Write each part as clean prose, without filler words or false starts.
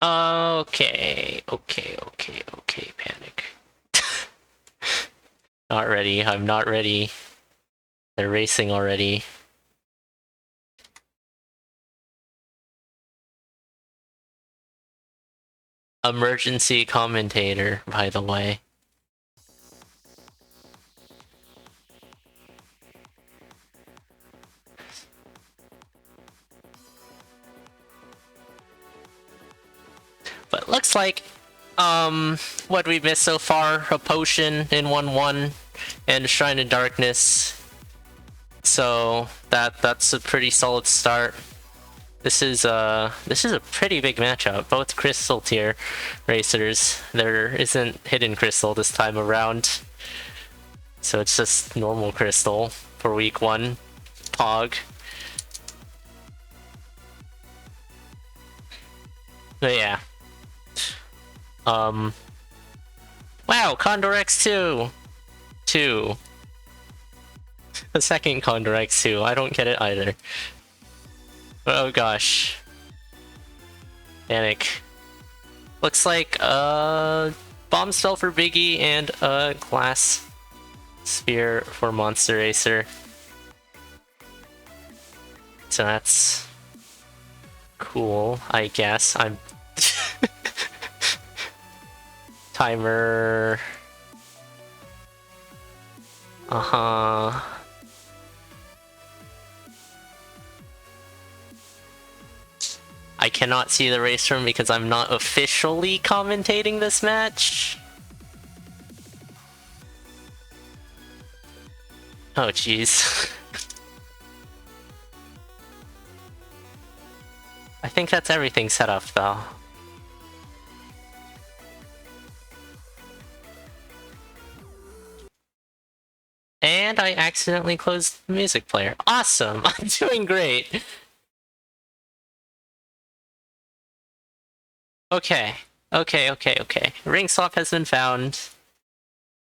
Okay, panic. Not ready, I'm not ready. They're racing already. Emergency commentator, by the way. But looks like, what we missed so far, a potion in 1-1 and a Shrine of Darkness. So that's a pretty solid start. This is a pretty big matchup. Both Crystal tier racers. There isn't Hidden Crystal this time around. So it's just normal Crystal for week 1. Pog. But yeah. Wow, CoNDOR XII! 2. The second CoNDOR XII. I don't get it either. Oh gosh. Panic. Looks like bomb spell for Biggie and a glass spear for Monster Racer. So that's cool, I guess. I'm timer. I cannot see the race room because I'm not officially commentating this match. Oh jeez. I think that's everything set up though. And I accidentally closed the music player. Awesome! I'm doing great! Okay. Ring swap has been found.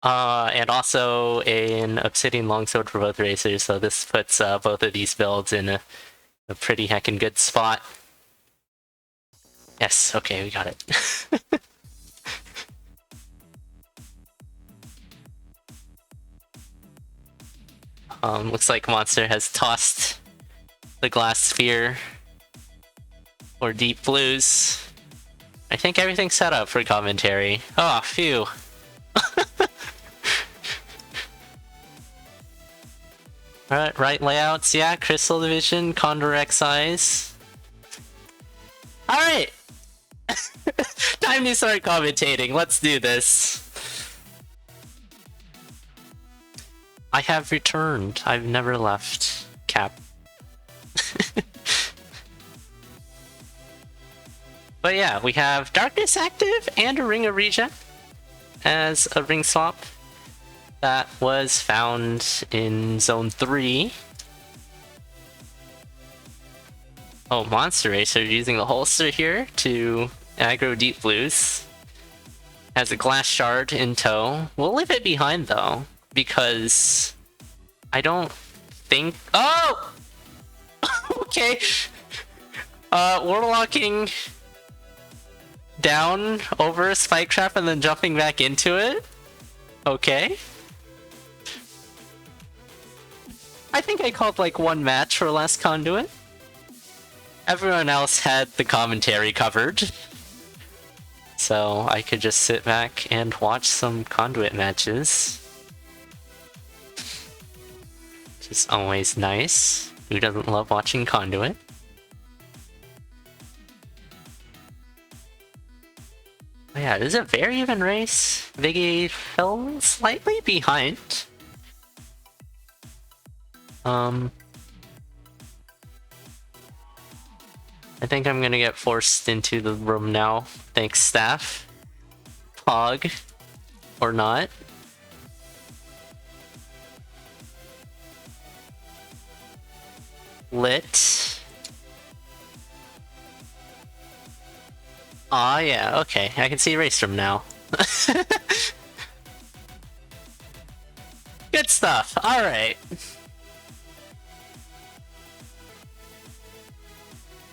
And also an Obsidian Longsword for both racers, so this puts both of these builds in a pretty heckin' good spot. Yes, okay, we got it. Looks like Monster has tossed the glass sphere or deep blues. I think everything's set up for commentary. Oh, phew. Alright, right layouts, yeah, Crystal Division, CoNDOR XI's. Alright! Time to start commentating, let's do this. I have returned. I've never left. Cap. But yeah, we have Darkness active and a Ring of Regen as a ring swap that was found in Zone 3. Oh, Monster Racer using the holster here to aggro deep blues. Has a glass shard in tow. We'll leave it behind though, because I don't think... Oh! Okay. Warlocking down over a spike trap and then jumping back into it? Okay. I think I called like one match for Last Conduit. Everyone else had the commentary covered. So I could just sit back and watch some Conduit matches. Which is always nice. Who doesn't love watching Conduit? Oh yeah, this is a very even race. Biggie fell slightly behind. I think I'm gonna get forced into the room now. Thanks, staff. Pog. Or not. Lit. Aw, yeah, okay. I can see race room now. Good stuff. Alright.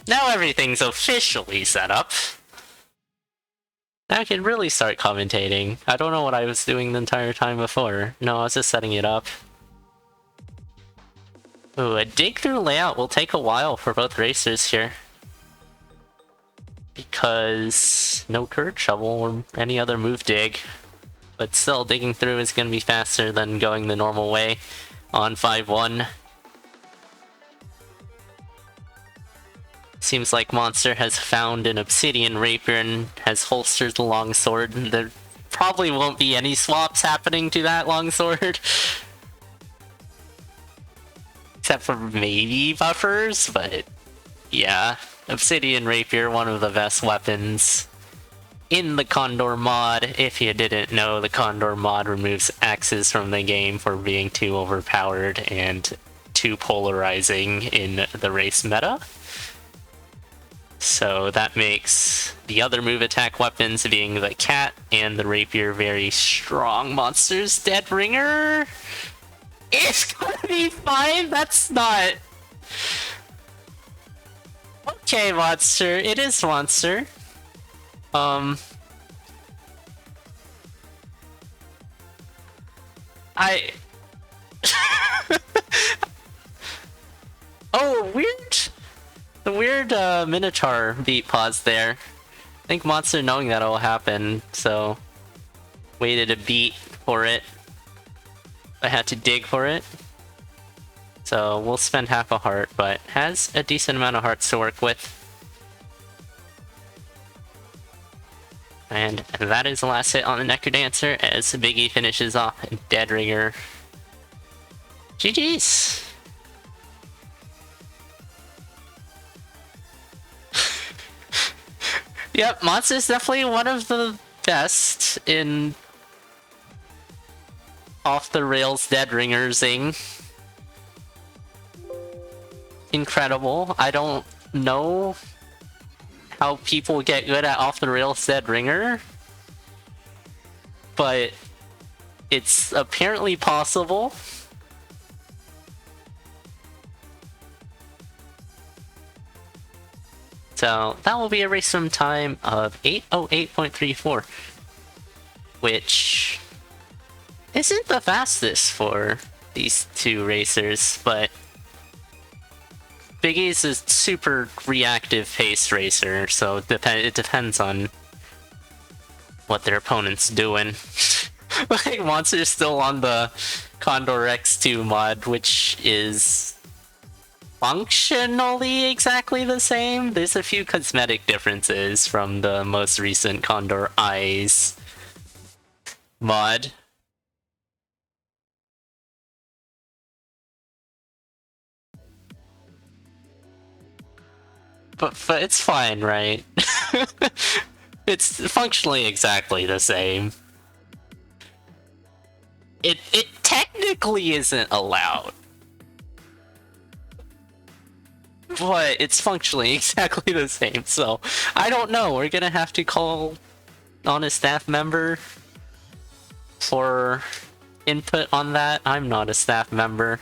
Now everything's officially set up. I could really start commentating. I don't know what I was doing the entire time before. No, I was just setting it up. Ooh, a dig through layout will take a while for both racers here. Because no curd shovel or any other move dig. But still, digging through is going to be faster than going the normal way on 5-1. Seems like Monster has found an obsidian rapier and has holstered the longsword. There probably won't be any swaps happening to that longsword. Except for maybe buffers, but yeah. Obsidian rapier, one of the best weapons in the CoNDOR mod. If you didn't know, the CoNDOR mod removes axes from the game for being too overpowered and too polarizing in the race meta. So that makes the other move attack weapons, being the cat and the rapier, very strong monsters. Dead Ringer is gonna be fine. That's not... Okay, Monster. It is Monster. Oh, weird. The weird Minotaur beat pause there. I think Monster knowing that'll happen, so waited a beat for it. I had to dig for it. So we'll spend half a heart, but has a decent amount of hearts to work with. And that is the last hit on the Necrodancer as Biggie finishes off Dead Ringer. GG's! Yep, Monster's definitely one of the best in off-the-rails Dead Ringer-zing. Incredible. I don't know how people get good at off-the-rails Dead Ringer, but it's apparently possible. So that will be a race from time of 8:08.34, which isn't the fastest for these two racers, but Biggie's a super reactive paced racer, so it depends on what their opponent's doing. Like, Monster's still on the CoNDOR XII mod, which is functionally exactly the same. There's a few cosmetic differences from the most recent CoNDOR I's mod. But it's fine, right? It's functionally exactly the same. It technically isn't allowed, but it's functionally exactly the same, so I don't know. We're gonna have to call on a staff member for input on that. I'm not a staff member.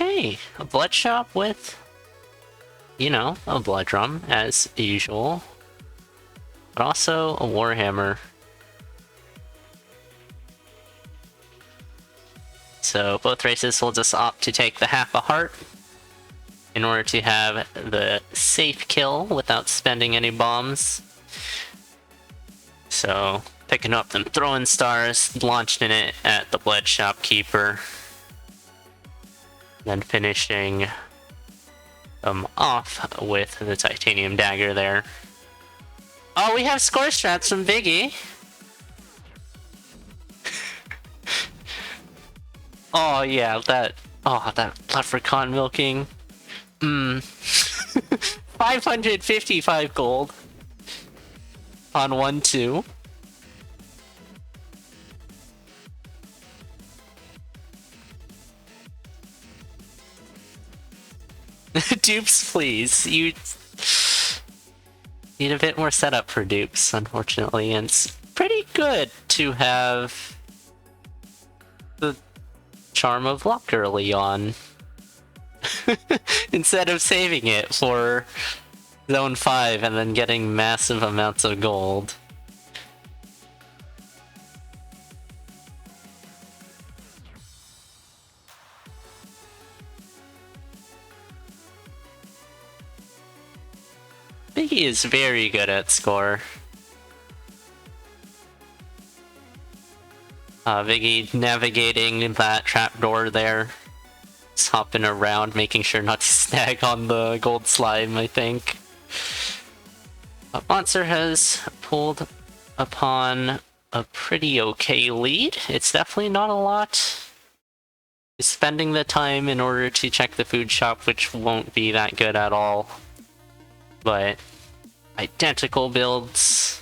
Okay, a blood shop with, you know, a blood drum as usual, but also a warhammer. So both races will just opt to take the half a heart in order to have the safe kill without spending any bombs. So picking up them throwing stars, launching it at the blood shopkeeper, then finishing them off with the titanium dagger there. Oh, we have score strats from Biggie. Oh yeah, that leprechaun milking. 555 gold on 1-2. Dupes, please. Need a bit more setup for dupes, unfortunately, and it's pretty good to have the Charm of Luck early on. Instead of saving it for Zone 5 and then getting massive amounts of gold. Biggie is very good at score. Biggie navigating that trapdoor there. Just hopping around, making sure not to snag on the gold slime, I think. Monster has pulled upon a pretty okay lead. It's definitely not a lot. He's spending the time in order to check the food shop, which won't be that good at all. But identical builds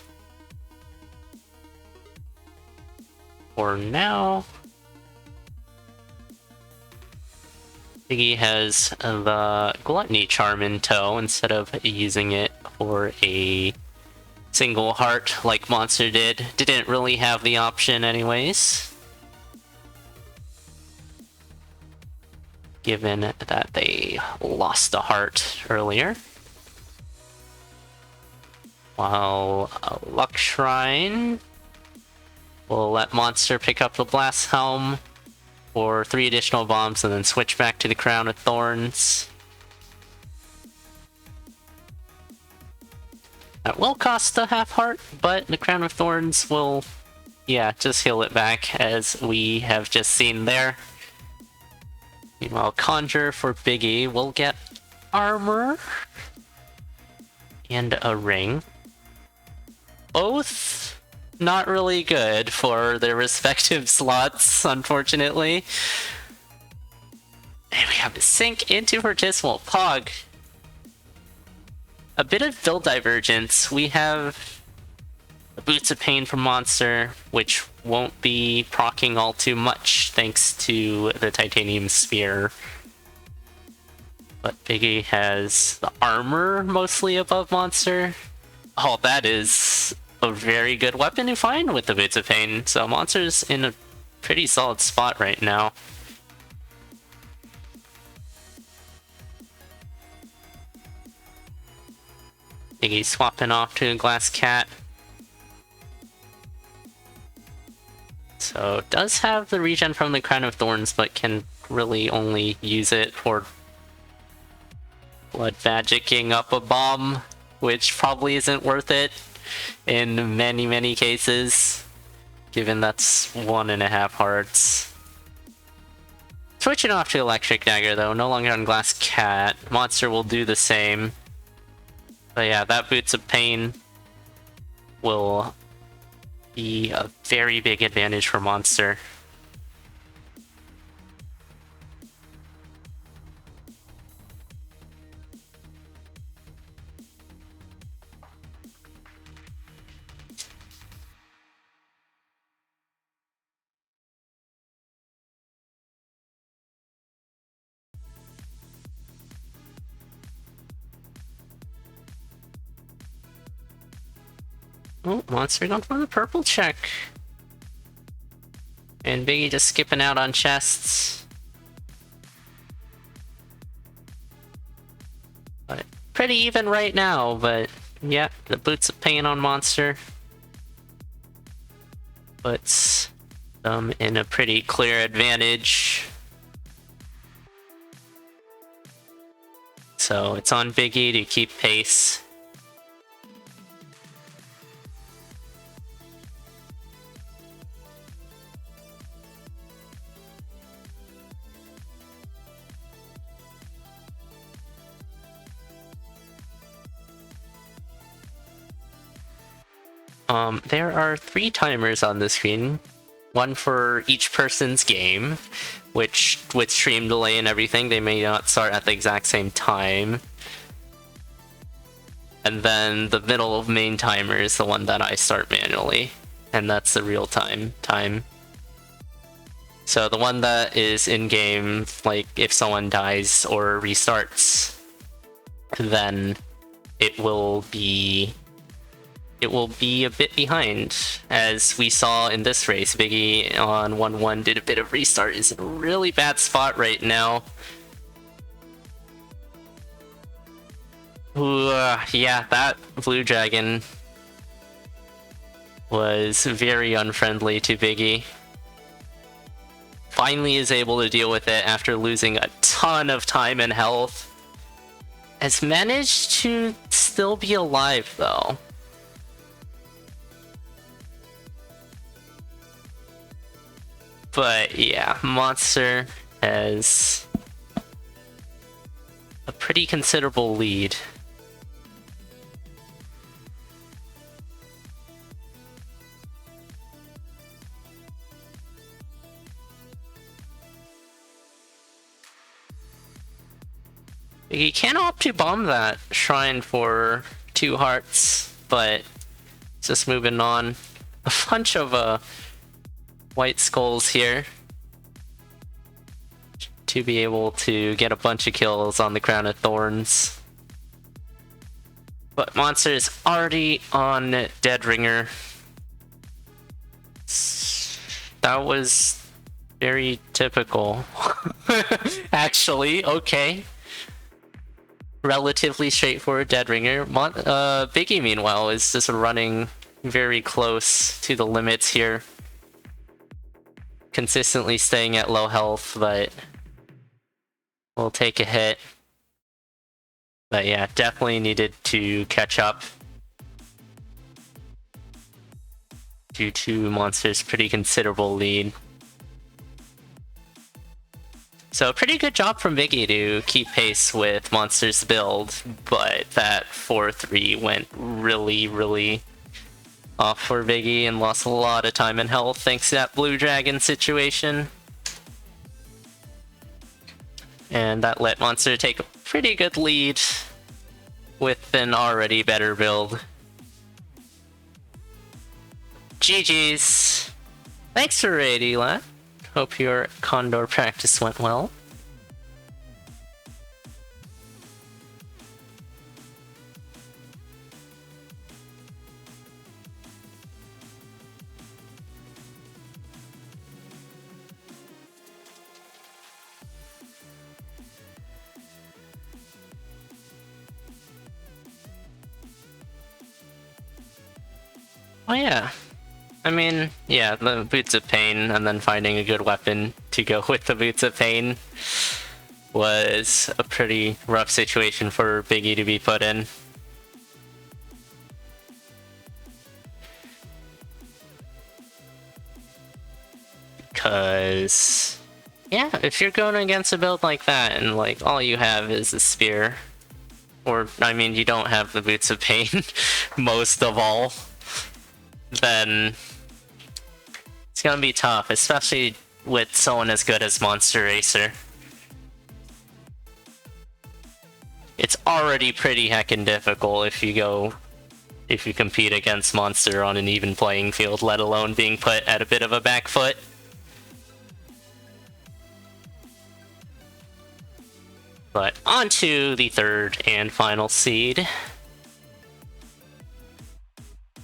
for now. Biggie has the Gluttony Charm in tow instead of using it for a single heart like Monster did. Didn't really have the option anyways, given that they lost a heart earlier. While Luck Shrine will let Monster pick up the Blast Helm for 3 additional bombs and then switch back to the Crown of Thorns. That will cost a half heart, but the Crown of Thorns will, yeah, just heal it back, as we have just seen there. Meanwhile, Conjure for Biggie will get armor and a ring. Both not really good for their respective slots, unfortunately. And we have to sink into Fortissimo Pog. A bit of build divergence. We have the Boots of Pain from Monster, which won't be proccing all too much thanks to the Titanium Spear. But Biggie has the armor mostly above Monster. Oh, that is a very good weapon to find with the Boots of Pain. So Monster's in a pretty solid spot right now. Biggie swapping off to a Glass Cat. So does have the regen from the Crown of Thorns, but can really only use it for blood magicking up a bomb, which probably isn't worth it in many cases, given that's 1.5 hearts. Switching off to Electric Dagger though, no longer on Glass Cat. Monster will do the same. But yeah, that Boots of Pain will be a very big advantage for Monster. Oh, Monster going for the purple check. And Biggie just skipping out on chests. But pretty even right now, but yeah, the Boots of Pain on Monster puts them in a pretty clear advantage. So it's on Biggie to keep pace. There are 3 timers on the screen, one for each person's game, which with stream delay and everything, they may not start at the exact same time. And then the middle of main timer is the one that I start manually, and that's the real time. So the one that is in-game, like if someone dies or restarts, then it will be it will be a bit behind. As we saw in this race, Biggie on 1-1 did a bit of restart, is in a really bad spot right now. Ooh, yeah, that Blue Dragon was very unfriendly to Biggie. Finally is able to deal with it after losing a ton of time and health. Has managed to still be alive though. But yeah, Monster has a pretty considerable lead. You can opt to bomb that shrine for 2 hearts, but just moving on. A bunch of white skulls here to be able to get a bunch of kills on the Crown of Thorns. But Monster is already on Dead Ringer. That was very typical. Actually, okay. Relatively straightforward Dead Ringer. Biggie, meanwhile, is just running very close to the limits here. Consistently staying at low health, but will take a hit. But yeah, definitely needed to catch up due to Monster's pretty considerable lead. So pretty good job from Biggie to keep pace with Monster's build, but that 4-3 went really off for Biggie and lost a lot of time and health thanks to that Blue Dragon situation. And that let Monster take a pretty good lead with an already better build. GG's. Thanks for raiding, lad. Hope your CoNDOR practice went well. Oh yeah. I mean, yeah, the Boots of Pain and then finding a good weapon to go with the Boots of Pain was a pretty rough situation for Biggie to be put in. Because, yeah, if you're going against a build like that and like all you have is a spear, or I mean you don't have the Boots of Pain most of all, then it's gonna be tough, especially with someone as good as Monster Racer. It's already pretty heckin' difficult if you compete against Monster on an even playing field, let alone being put at a bit of a back foot. But on to the third and final seed.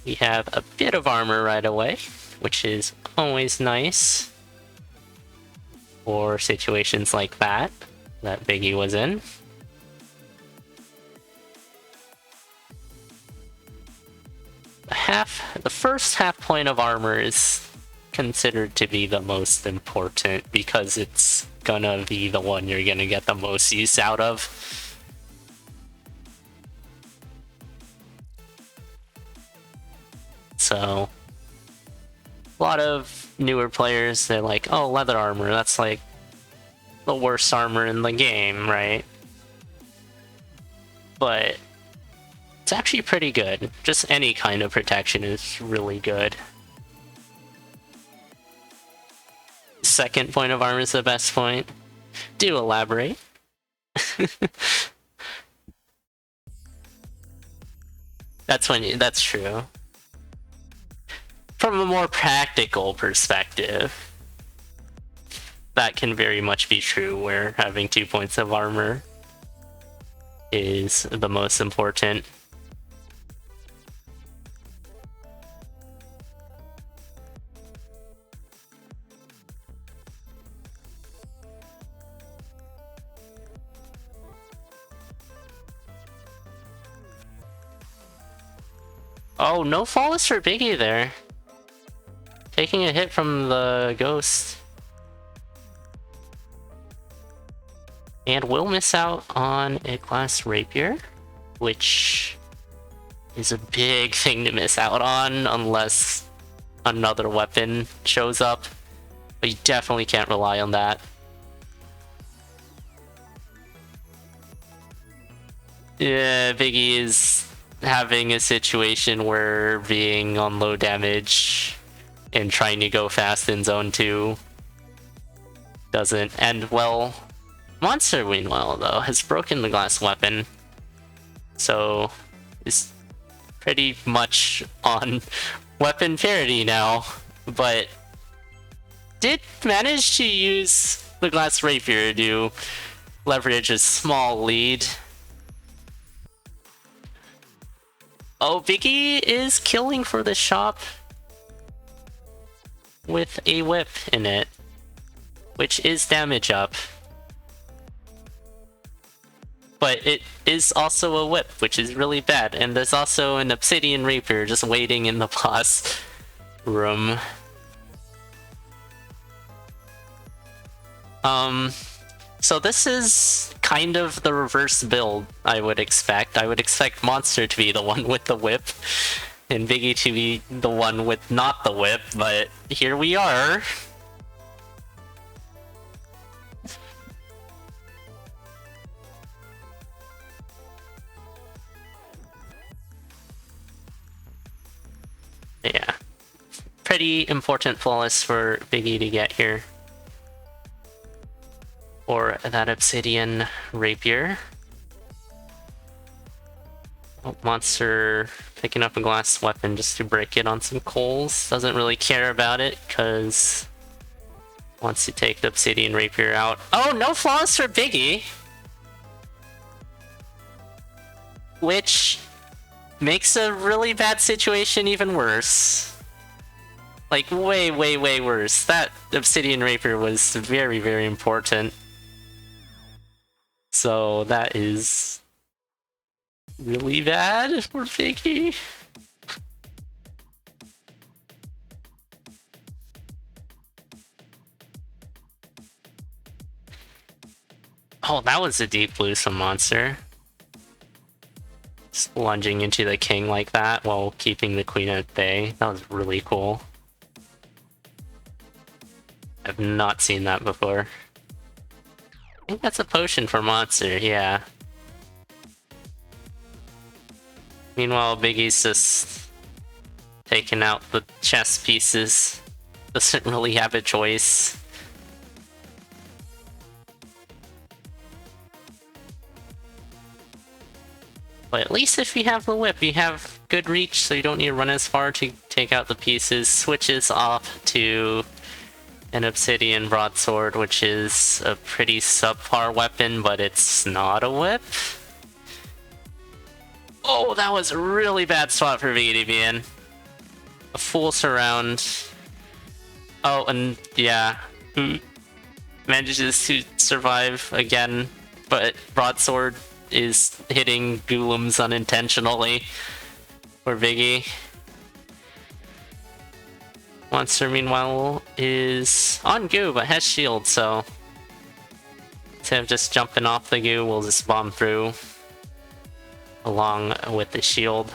We have a bit of armor right away, which is always nice for situations like that Biggie was in. The first half point of armor is considered to be the most important because it's gonna be the one you're gonna get the most use out of. So a lot of newer players, they're like, oh, leather armor, that's like the worst armor in the game, right? But it's actually pretty good. Just any kind of protection is really good. Second point of armor is the best point. Do elaborate. That's true. From a more practical perspective, that can very much be true, where having 2 points of armor is the most important. Oh, no flawless for Biggie there. Taking a hit from the ghost. And will miss out on a glass rapier, which is a big thing to miss out on unless another weapon shows up. But you definitely can't rely on that. Yeah, Biggie is having a situation where being on low damage and trying to go fast in zone 2 doesn't end well. Monster, meanwhile, though, has broken the glass weapon, so is pretty much on weapon parity now, but did manage to use the glass rapier to leverage a small lead. Oh, Biggie is killing for the shop with a whip in it, which is damage up. But it is also a whip, which is really bad, and there's also an obsidian rapier just waiting in the boss room. So this is kind of the reverse build I would expect. I would expect Monster to be the one with the whip, and Biggie to be the one with not the whip, but here we are. Yeah. Pretty important flawless for Biggie to get here. Or that obsidian rapier. Oh, Monster picking up a glass weapon just to break it on some coals. Doesn't really care about it, because wants to take the obsidian rapier out. Oh, no flawless for Biggie! Which makes a really bad situation even worse. Like, way, way, way worse. That obsidian rapier was very, very important. So that is really bad for Biggie. Oh, that was a deep blue from Monster. Just lunging into the king like that while keeping the queen at bay. That was really cool. I've not seen that before. I think that's a potion for Monster, yeah. Meanwhile, Biggie's just taking out the chess pieces. Doesn't really have a choice. But at least if you have the whip, you have good reach, so you don't need to run as far to take out the pieces. Switches off to an obsidian broadsword, which is a pretty subpar weapon, but it's not a whip. Oh, that was a really bad spot for Biggie to be in. A full surround. Oh, and yeah, manages to survive again, but broadsword is hitting golems unintentionally for Biggie. Monster, meanwhile, is on goo, but has shield, so instead of just jumping off the goo, we'll just bomb through along with the shield.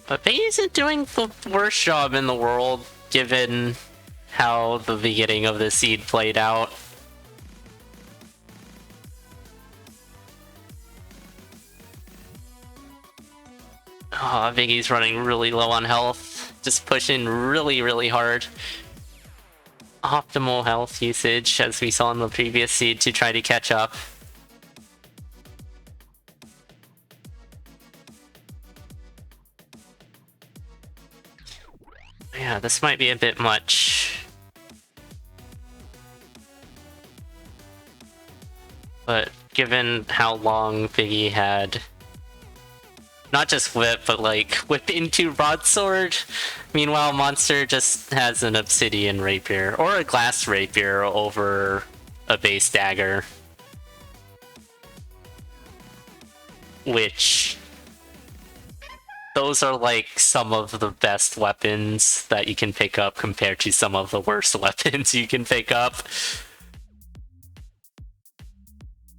But Biggie isn't doing the worst job in the world, given how the beginning of the seed played out. Oh, Biggie's running really low on health, just pushing really, really hard. Optimal health usage, as we saw in the previous seed, to try to catch up. Yeah, this might be a bit much. But given how long Biggie had Not just whip, but like whip into broadsword. Meanwhile, monster just has an obsidian rapier or a glass rapier over a base dagger, which those are like some of the best weapons that you can pick up compared to some of the worst weapons you can pick up.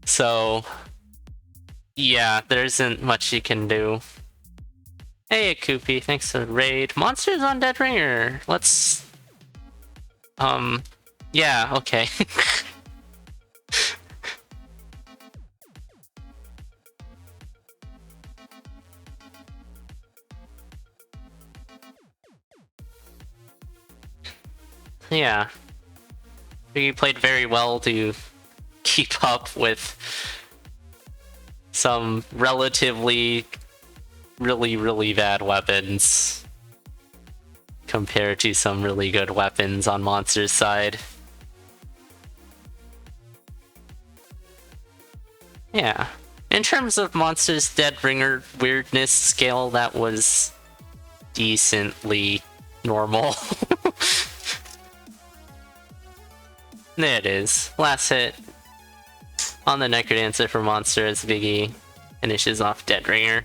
So yeah, there isn't much you can do. Hey, Koopy, thanks for the raid. Monsters on Dead Ringer. Let's... yeah, okay. Yeah. You played very well to keep up with some relatively really bad weapons compared to some really good weapons on Monster's side. Yeah. In terms of Monster's Dead Ringer weirdness scale, that was decently normal. There it is. Last hit on the Necrodancer for Monster as Biggie finishes off Dead Ringer.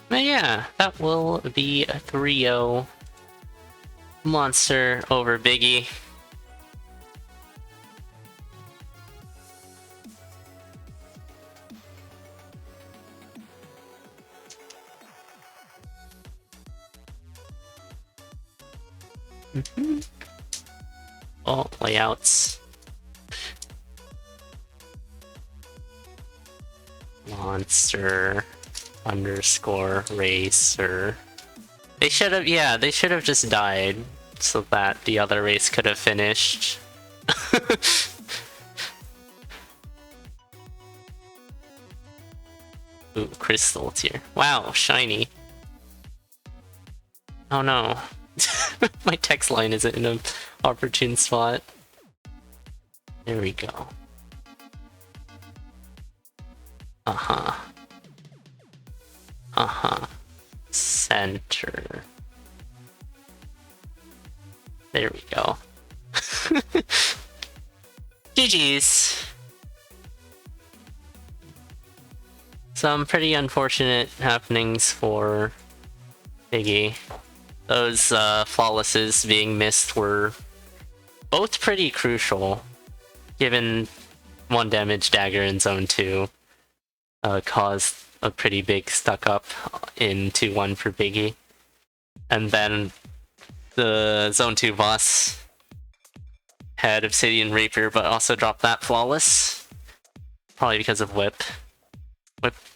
But yeah, that will be a 3-0 Monster over Biggie. Oh, layouts. Monster underscore racer. They should have, yeah, they should have just died so that the other race could have finished. Ooh, crystal tier. Wow, shiny. Oh no. My text line isn't in an opportune spot. There we go. Uh-huh. Uh-huh. Center. There we go. GG's. Some pretty unfortunate happenings for Biggie. Those flawlesses being missed were both pretty crucial, given 1 damage dagger in Zone 2 caused a pretty big stuck up in 2-1 for Biggie. And then the Zone 2 boss had Obsidian Rapier, but also dropped that flawless. Probably because of Whip.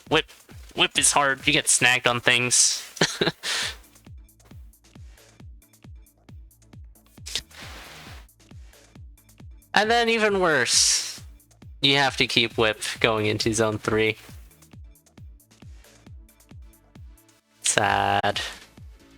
Whip is hard, you get snagged on things. And then even worse, you have to keep Whip going into Zone 3. Sad.